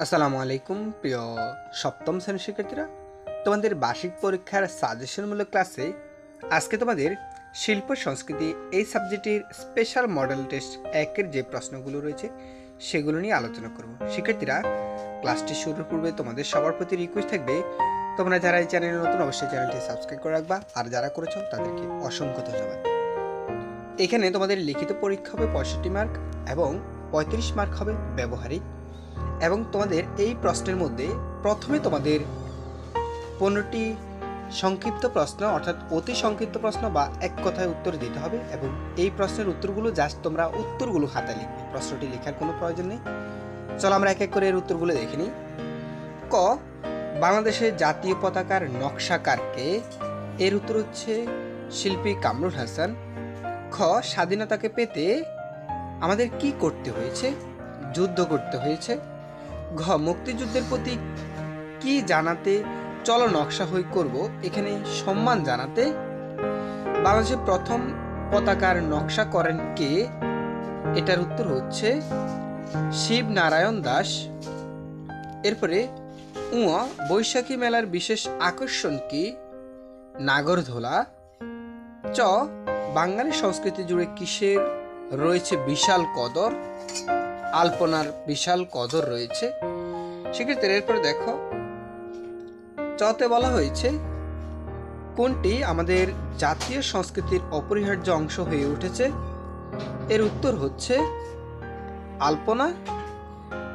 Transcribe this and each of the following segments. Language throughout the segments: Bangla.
আসসালামু আলাইকুম প্রিয় সপ্তম শ্রেণীর শিক্ষার্থীরা, তোমাদের বার্ষিক পরীক্ষার সাজেশনমূলক ক্লাসে আজকে তোমাদের শিল্প সংস্কৃতি এই সাবজেক্টের স্পেশাল মডেল টেস্ট একের যে প্রশ্নগুলো রয়েছে সেগুলো নিয়ে আলোচনা করব। শিক্ষার্থীরা, ক্লাসটি শুরুর পূর্বে তোমাদের সবার প্রতি রিকোয়েস্ট থাকবে, তোমরা যারা এই চ্যানেলে নতুন অবশ্যই চ্যানেলটি সাবস্ক্রাইব করে রাখবা, আর যারা করেছো তাদেরকে অসংখ্য ধন্যবাদ। এখানে তোমাদের লিখিত পরীক্ষা হবে 65 মার্ক এবং 35 মার্ক হবে ব্যবহারিক। এবং তোমাদের এই প্রশ্নের মধ্যে প্রথমে তোমাদের 15টি সংক্ষিপ্ত প্রশ্ন অর্থাৎ অতি সংক্ষিপ্ত প্রশ্ন বা এক কথায় উত্তর দিতে হবে, এবং এই প্রশ্নের উত্তরগুলো জাস্ট তোমরা উত্তরগুলো খাতায় লিখবে, প্রশ্নটি লেখার কোনো প্রয়োজন নেই। চলো আমরা এক এক করে এর উত্তরগুলো দেখে নিই। ক, বাংলাদেশের জাতীয় পতাকার নকশাকার কে? এর উত্তর হচ্ছে শিল্পী কামরুল হাসান। খ, স্বাধীনতাকে পেতে আমাদের কি করতে হয়েছে? যুদ্ধ করতে হয়েছে। ঘ, মুক্তিযুদ্ধের প্রতি কি জানাতে চলো নকশা হই করব? এখানে সম্মান জানাতে। বাংলাদেশের প্রথম পতাকার নকশা করেন কে? এটার উত্তর হচ্ছে শিব নারায়ণ দাস। এরপরে বৈশাখী মেলার বিশেষ আকর্ষণ কি? নাগরদোলা। চ, বাঙালি সংস্কৃতি জুড়ে কিসের রয়েছে বিশাল কদর? আলপনার বিশাল কদর রয়েছে। সেক্ষেত্রে এরপরে দেখো, চতে বলা হয়েছে কোনটি আমাদের জাতীয় সংস্কৃতির অপরিহার্য অংশ হয়ে উঠেছে? এর উত্তর হচ্ছে আলপনা।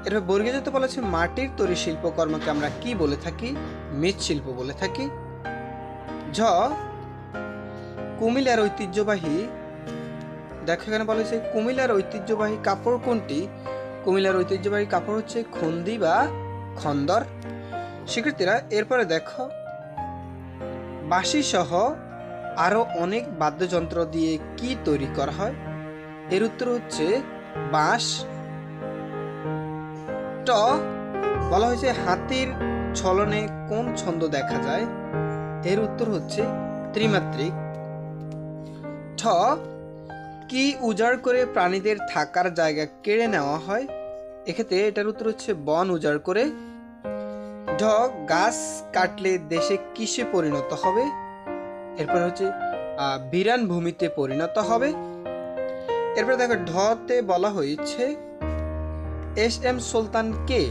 এরপর বর্গে যেতে বলেছে মাটির তৈরি শিল্পকর্মকে আমরা কি বলে থাকি? মৃৎশিল্প বলে থাকি। ঝ, কুমিল্লার ঐতিহ্যবাহী, দেখো এখানে বলা হয়েছে কুমিল্লার ঐতিহ্যবাহী কাপড় কোনটি? কুমিল্লার ঐতিহ্যবাহী কাপড় হচ্ছে খন্দি বা খন্দর। শিক্ষার্থীরা, এরপরে দেখো বাঁশি সহ আরো অনেক বাদ্যযন্ত্র দিয়ে কি তৈরি করা হয়? এর উত্তর হচ্ছে বাঁশ। ট, বলা হয়েছে হাতির ছলনে কোন ছন্দ দেখা যায়? এর উত্তর হচ্ছে ত্রিমাত্রিক। ঠ, কি উজাড় করে প্রাণীদের থাকার জায়গা কেড়ে নেওয়া হয়? এক্ষেত্রে এটার উত্তর হচ্ছে বন উজাড় করে। ঢ, গাছ কাটলে দেশে কিসে পরিণত হবে? এরপর হচ্ছে বিরান ভূমিতে পরিণত হবে। এরপর দেখো ঢতে বলা হয়েছে এস এম সুলতান কে?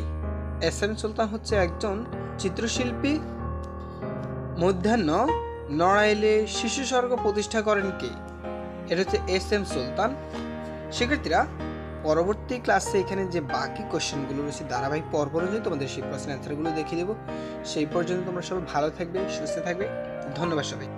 এস এম সুলতান হচ্ছে একজন চিত্রশিল্পী। মধ্যাহ্ন নড়াইলে শিশু স্বর্গ প্রতিষ্ঠা করেন কে? এটা হচ্ছে এস এম সুলতান। শিক্ষার্থীরা, পরবর্তী ক্লাসে এখানে যে বাকি কোশ্চেনগুলো রয়েছে ধারাবাহিক পর্ব অনুযায়ী তোমাদের সেই প্রশ্নের অ্যান্সারগুলো দেখিয়ে দেবো। সেই পর্যন্ত তোমরা সবাই ভালো থাকবে, সুস্থ থাকবে। ধন্যবাদ সবাই।